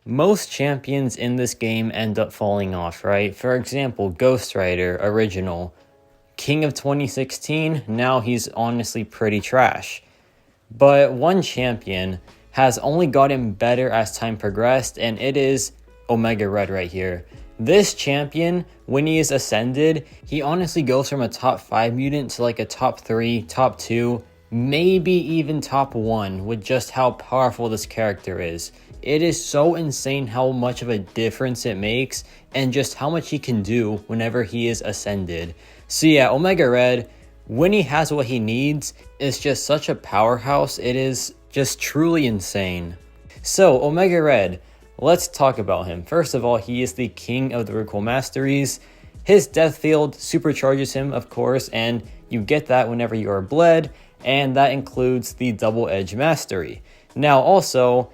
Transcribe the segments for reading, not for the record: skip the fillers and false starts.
Most champions in this game end up falling off, right? For example, Ghost Rider original, King of 2016, now he's honestly pretty trash. But one champion has only gotten better as time progressed, and it is Omega Red right here. This champion, when he is ascended, he honestly goes from a top 5 mutant to like a top 3, top 2, maybe even top 1 with just how powerful this character is. It is so insane how much of a difference it makes and just how much he can do whenever he is ascended. So yeah, Omega Red, when he has what he needs, is just such a powerhouse. It is just truly insane. So Omega Red, let's talk about him. First of all, he is the king of the Recall Masteries. His death field supercharges him, of course, and you get that whenever you are bled, and that includes the double edge mastery. Now also,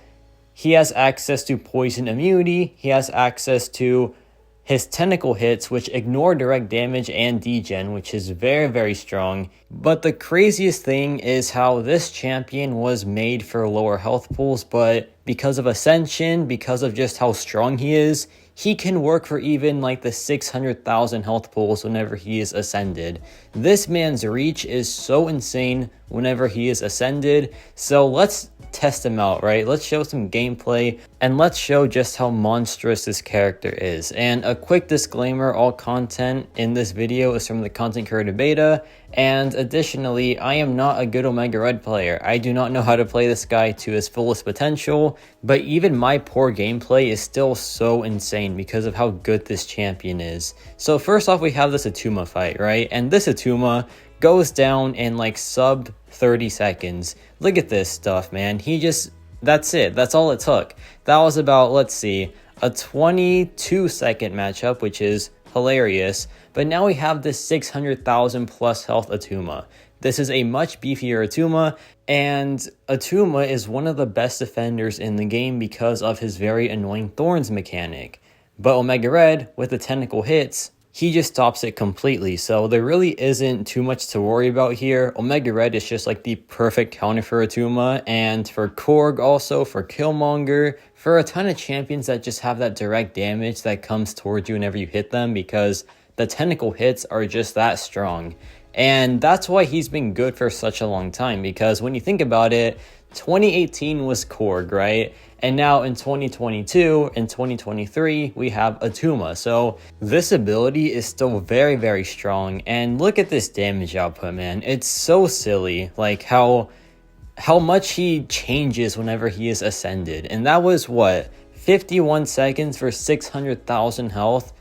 he has access to poison immunity. He has access to his tentacle hits, which ignore direct damage and degen, which is very, very strong. But the craziest thing is how this champion was made for lower health pools, but because of Ascension, because of just how strong he is, he can work for even like the 600,000 health pools whenever he is ascended. This man's reach is so insane whenever he is ascended. So let's test him out, right? Let's show some gameplay and let's show just how monstrous this character is. And a quick disclaimer, all content in this video is from the content creator beta, and additionally, I am not a good Omega Red player. I do not know how to play this guy to his fullest potential, but even my poor gameplay is still so insane because of how good this champion is. So first off, we have this Atuma fight, right? And this Atuma goes down in like sub 30 seconds. Look at this stuff, man. That's it. That's all it took. That was about, let's see, a 22-second matchup, which is hilarious. But now we have this 600,000 plus health Atuma. This is a much beefier Atuma, and Atuma is one of the best defenders in the game because of his very annoying Thorns mechanic. But Omega Red, with the tentacle hits, he just stops it completely, so there really isn't too much to worry about here. Omega Red is just like the perfect counter for Atuma, and for Korg also, for Killmonger, for a ton of champions that just have that direct damage that comes towards you whenever you hit them, because the tentacle hits are just that strong. And that's why he's been good for such a long time, because when you think about it, 2018 was Korg, right? And now in 2022 and 2023, we have Atuma. So this ability is still very, very strong. And look at this damage output, man. It's so silly, like how much he changes whenever he is ascended. And that was what, 51 seconds for 600,000 health?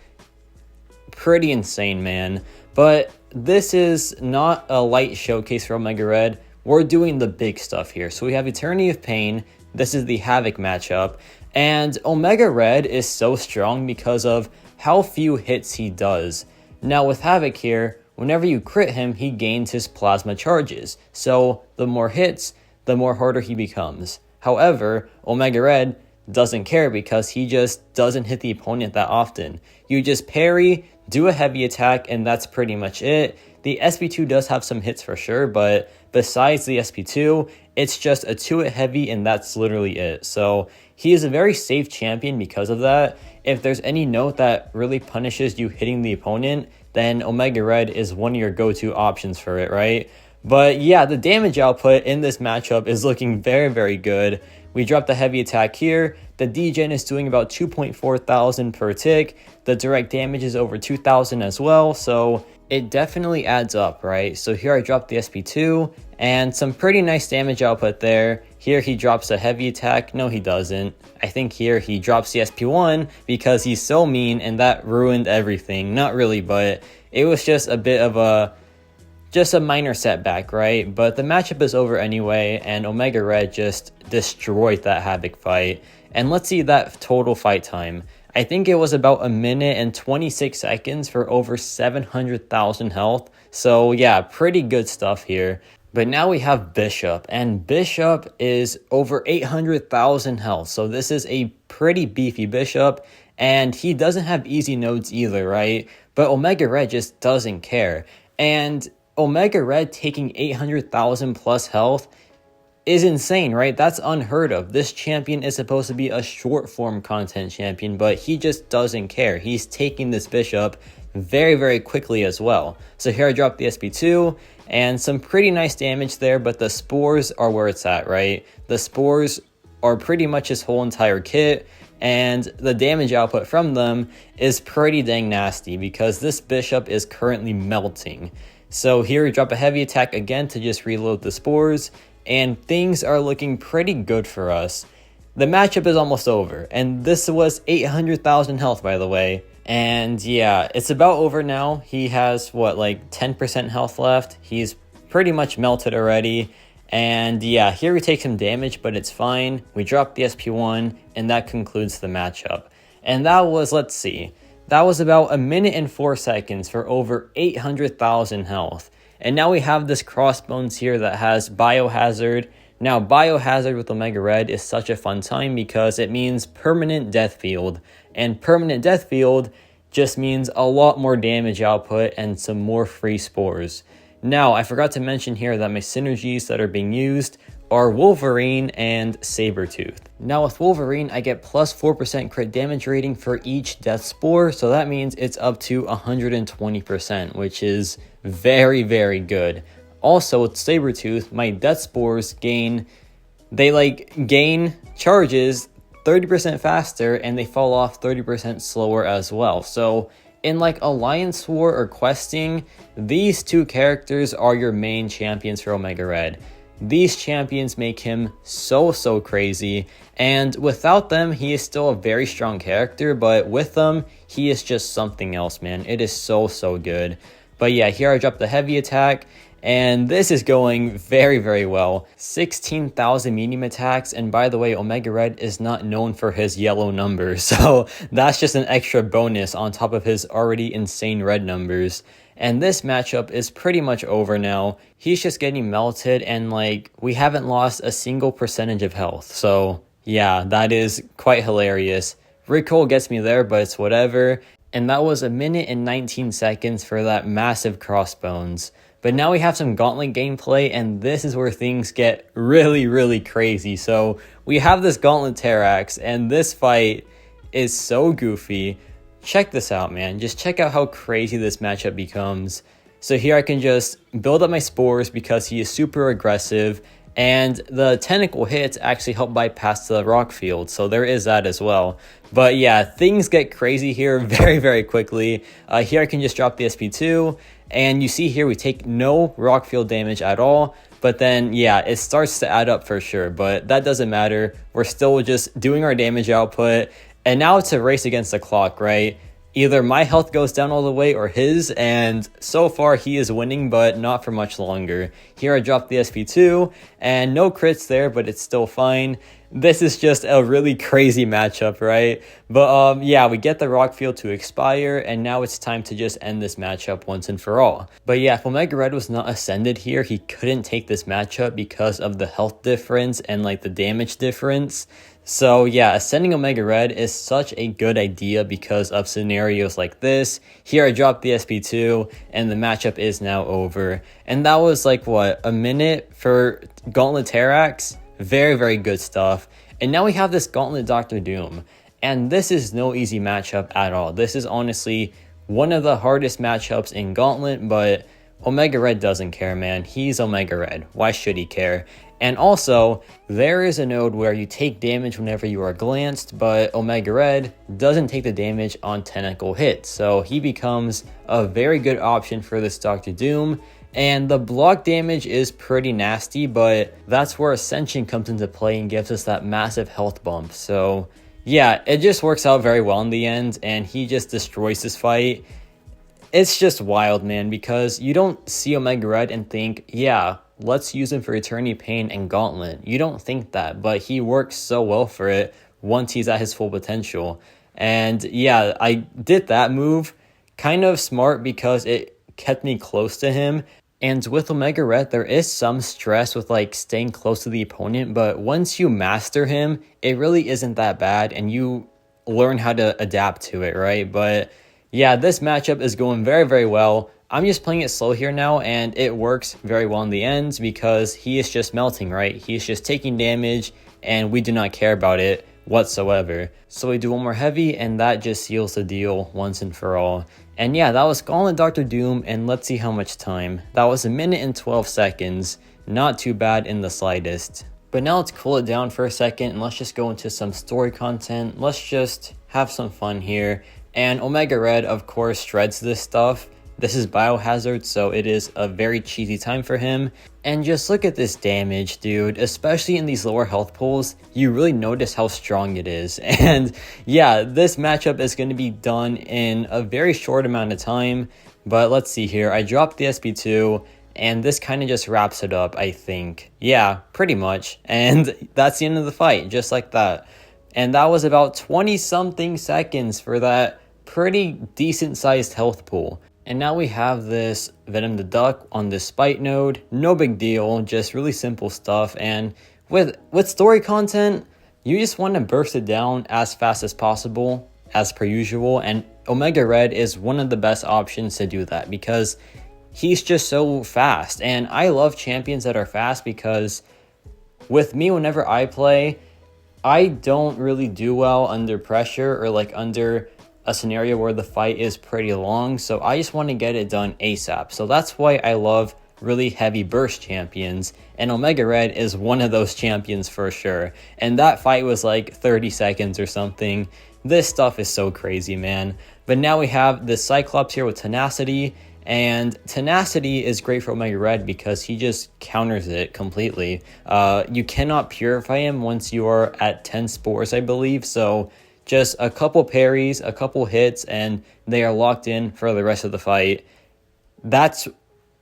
Pretty insane, man. But this is not a light showcase for Omega Red. We're doing the big stuff here. So we have Eternity of Pain. This is the Havoc matchup. And Omega Red is so strong because of how few hits he does. Now with Havoc here, whenever you crit him, he gains his plasma charges. So the more hits, the more harder he becomes. However, Omega Red doesn't care because he just doesn't hit the opponent that often. You just parry, do a heavy attack, and that's pretty much it. The SP2 does have some hits for sure, but besides the SP2, it's just a 2-hit heavy, and that's literally it. So he is a very safe champion because of that. If there's any note that really punishes you hitting the opponent, then Omega Red is one of your go-to options for it, right? But yeah, the damage output in this matchup is looking very, very good. We dropped the heavy attack here. The degen is doing about 2.4 thousand per tick. The direct damage is over 2,000 as well. So it definitely adds up, right? So here I dropped the SP2 and some pretty nice damage output there. Here he drops a heavy attack. No, he doesn't. I think here he drops the SP1 because he's so mean and that ruined everything. Not really, but it was just a bit of a minor setback, right? But the matchup is over anyway, and Omega Red just destroyed that Havoc fight. And let's see that total fight time. I think it was about 1 minute and 26 seconds for over 700,000 health. So yeah, pretty good stuff here. But now we have Bishop, and Bishop is over 800,000 health. So this is a pretty beefy Bishop, and he doesn't have easy nodes either, right? But Omega Red just doesn't care. And Omega Red taking 800,000 plus health, is insane, right? That's unheard of. This champion is supposed to be a short form content champion, but he just doesn't care. He's taking this bishop very, very quickly as well. So here I drop the SP2 and some pretty nice damage there, but the spores are where it's at, right? The spores are pretty much his whole entire kit, and the damage output from them is pretty dang nasty because this bishop is currently melting. So here we drop a heavy attack again to just reload the spores, and things are looking pretty good for us. The matchup is almost over, and this was 800,000 health, by the way. And yeah, it's about over now. He has, what, like 10% health left. He's pretty much melted already. And yeah, here we take some damage, but it's fine. We drop the SP1, and that concludes the matchup. And that was, let's see, that was about 1 minute and 4 seconds for over 800,000 health. And now we have this crossbones here that has biohazard. Now, biohazard with Omega Red is such a fun time because it means permanent death field. And permanent death field just means a lot more damage output and some more free spores. Now, I forgot to mention here that my synergies that are being used are Wolverine and Sabretooth. Now with Wolverine, I get plus 4% crit damage rating for each death spore, so that means it's up to 120%, which is very, very good. Also with Sabretooth, my death spores gain charges 30% faster, and they fall off 30% slower as well. So in like Alliance War or questing, these two characters are your main champions for Omega Red. These champions make him so crazy, and without them, he is still a very strong character, but with them, he is just something else, man. It is so good. But yeah, here I drop the heavy attack, and this is going very, very well. 16,000 medium attacks, and by the way, Omega Red is not known for his yellow numbers, so that's just an extra bonus on top of his already insane red numbers. And this matchup is pretty much over now. He's just getting melted, and like, we haven't lost a single percentage of health. So yeah, that is quite hilarious. Recoil gets me there, but it's whatever. And that was 1 minute and 19 seconds for that massive crossbones. But now we have some Gauntlet gameplay, and this is where things get really crazy. So we have this Gauntlet Terrax, and this fight is so goofy. Check this out, man. Just check out how crazy this matchup becomes. So here I can just build up my spores because he is super aggressive, and the tentacle hits actually help bypass the rock field, so there is that as well. But yeah, things get crazy here very quickly. Here I can just drop the SP2, and you see here we take no rock field damage at all. But then yeah, it starts to add up for sure, but that doesn't matter. We're still just doing our damage output. And now it's a race against the clock, right? Either my health goes down all the way or his, and so far he is winning, but not for much longer. Here I dropped the SP2, and no crits there, but it's still fine. This is just a really crazy matchup, right? But yeah, we get the rock field to expire, and now it's time to just end this matchup once and for all. But yeah, if Omega Red was not ascended here, he couldn't take this matchup because of the health difference and like the damage difference. So yeah, ascending Omega Red is such a good idea because of scenarios like this. Here I dropped the SP2, and the matchup is now over. And that was like, what, 1 minute for Gauntlet Terrax? Very good stuff. And now we have this Gauntlet Dr. Doom. And this is no easy matchup at all. This is honestly one of the hardest matchups in Gauntlet, but Omega Red doesn't care, man. He's Omega Red. Why should he care? And also, there is a node where you take damage whenever you are glanced, but Omega Red doesn't take the damage on tentacle hits. So he becomes a very good option for this Dr. Doom. And the block damage is pretty nasty, but that's where Ascension comes into play and gives us that massive health bump. So yeah, it just works out very well in the end, and he just destroys this fight. It's just wild, man, because you don't see Omega Red and think, yeah, let's use him for Eternity Pain and Gauntlet. You don't think that, but he works so well for it once he's at his full potential. And yeah, I did that move kind of smart because it kept me close to him. And with Omega Red, there is some stress with like staying close to the opponent, but once you master him, it really isn't that bad, and you learn how to adapt to it, right? But yeah, this matchup is going very well. I'm just playing it slow here now, and it works very well in the end because he is just melting, right? He's just taking damage, and we do not care about it whatsoever. So we do one more heavy, and that just seals the deal once and for all. And yeah, that was Gauntlet Dr. Doom, and let's see how much time. That was 1 minute and 12 seconds. Not too bad in the slightest. But now let's cool it down for a second, and let's just go into some story content. Let's just have some fun here. And Omega Red, of course, shreds this stuff. This is biohazard, so it is a very cheesy time for him. And just look at this damage, dude. Especially in these lower health pools, you really notice how strong it is. And yeah, this matchup is going to be done in a very short amount of time. But let's see here. I dropped the SP2, and this kind of just wraps it up, I think. Yeah, pretty much. And that's the end of the fight, just like that. And that was about 20-something seconds for that pretty decent-sized health pool. And now we have this Venom the Duck on this Spite node. No big deal, just really simple stuff. And with story content, you just want to burst it down as fast as possible, as per usual. And Omega Red is one of the best options to do that because he's just so fast. And I love champions that are fast because with me, whenever I play, I don't really do well under pressure or like under a scenario where the fight is pretty long, so I just want to get it done ASAP. So that's why I love really heavy burst champions, and Omega Red is one of those champions for sure. And that fight was like 30 seconds or something. This stuff is so crazy, man. But now we have this Cyclops here with Tenacity, and Tenacity is great for Omega Red because he just counters it completely. You cannot purify him once you are at 10 spores, I believe, so just a couple parries, a couple hits, and they are locked in for the rest of the fight. That's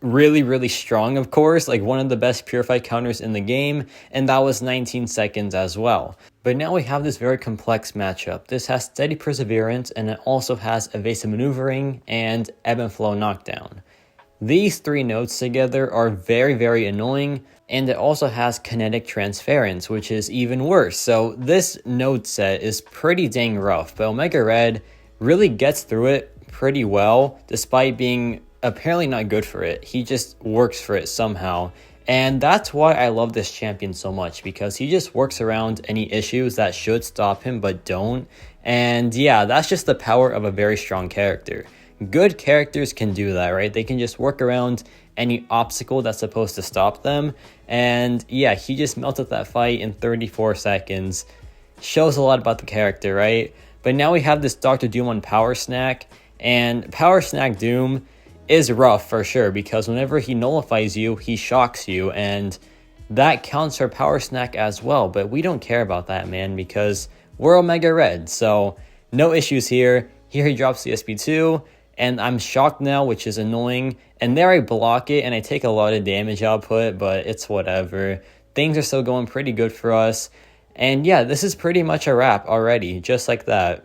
really, really strong, of course, like one of the best purify counters in the game, and that was 19 seconds as well. But now we have this very complex matchup. This has steady perseverance, and it also has evasive maneuvering and ebb and flow knockdown. These three nodes together are very, very annoying, and it also has kinetic transference, which is even worse. So this node set is pretty dang rough, but Omega Red really gets through it pretty well, despite being apparently not good for it. He just works for it somehow. And that's why I love this champion so much, because he just works around any issues that should stop him but don't. And yeah, that's just the power of a very strong character. Good characters can do that, right? They can just work around any obstacle that's supposed to stop them. And yeah, he just melted that fight in 34 seconds. Shows a lot about the character, right? But now we have this Dr. Doom on Power Snack, and Power Snack Doom is rough for sure, because whenever he nullifies you, he shocks you, and that counts for Power Snack as well. But we don't care about that, man, because we're Omega Red, so no issues here. Here he drops the SP2, and I'm shocked now, which is annoying. And there I block it, and I take a lot of damage output, but it's whatever. Things are still going pretty good for us. And yeah, this is pretty much a wrap already, just like that.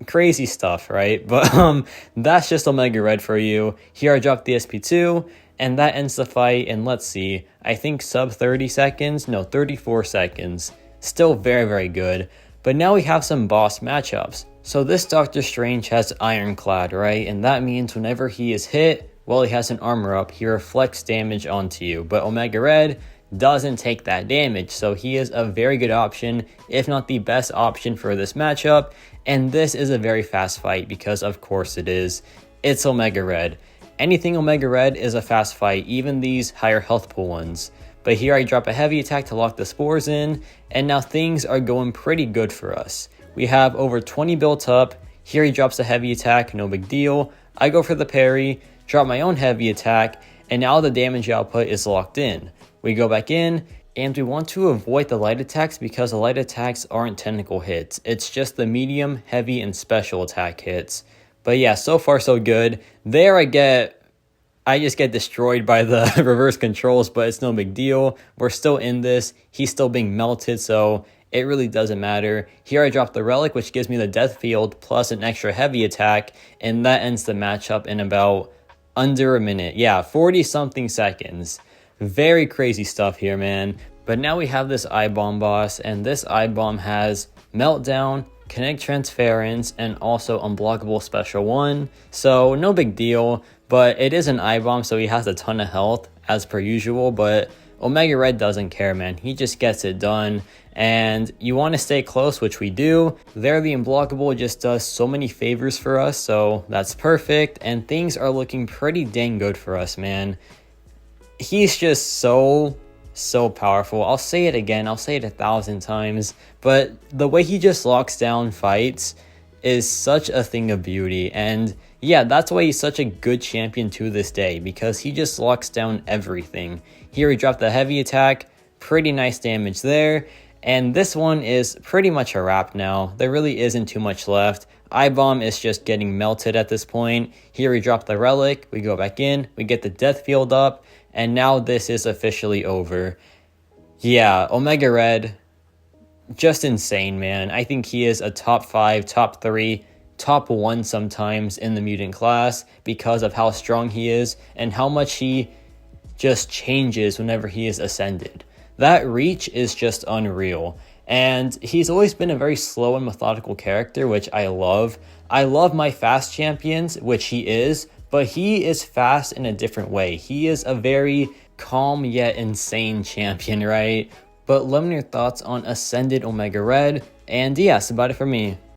Crazy stuff, right? But that's just Omega Red for you. Here I dropped the SP2, and that ends the fight. And let's see, I think sub 30 seconds? No, 34 seconds. Still very, very good. But now we have some boss matchups. So this Doctor Strange has Ironclad, right? And that means whenever he is hit, while he has an armor up, he reflects damage onto you. But Omega Red doesn't take that damage, so he is a very good option, if not the best option for this matchup. And this is a very fast fight because of course it is. It's Omega Red. Anything Omega Red is a fast fight, even these higher health pool ones. But here I drop a heavy attack to lock the spores in, and now things are going pretty good for us. We have over 20 built up. Here he drops a heavy attack, no big deal. I go for the parry, drop my own heavy attack, and now the damage output is locked in. We go back in, and we want to avoid the light attacks because the light attacks aren't technical hits. It's just the medium, heavy, and special attack hits. But yeah, so far so good. There I just get destroyed by the reverse controls, but it's no big deal. We're still in this. He's still being melted, so it really doesn't matter. Here I drop the relic, which gives me the death field plus an extra heavy attack, and that ends the matchup in about under a minute. Yeah, 40-something seconds. Very crazy stuff here, man. But now we have this I-Bomb boss, and this I-Bomb has Meltdown, Kinetic Transference, and also Unblockable Special 1. So no big deal, but it is an I-bomb, so he has a ton of health as per usual, but Omega Red doesn't care, man. He just gets it done, and you want to stay close, which we do. There, the unblockable just does so many favors for us, so that's perfect, and things are looking pretty dang good for us, man. He's just so powerful. I'll say it again, I'll say it 1,000 times, but the way he just locks down fights is such a thing of beauty. And yeah, that's why he's such a good champion to this day, because he just locks down everything. Here he dropped the heavy attack, pretty nice damage there, and this one is pretty much a wrap now. There really isn't too much left. I-bomb is just getting melted at this point. Here we drop the relic, we go back in, we get the death field up, and now this is officially over. Yeah, Omega Red, just insane, man. I think he is a top 5, top 3, top 1 sometimes in the mutant class because of how strong he is and how much he just changes whenever he is ascended. That reach is just unreal. And he's always been a very slow and methodical character, which I love. I love my fast champions, which he is, but he is fast in a different way. He is a very calm yet insane champion, right? But let me know your thoughts on Ascended Omega Red, and yeah, that's about it for me.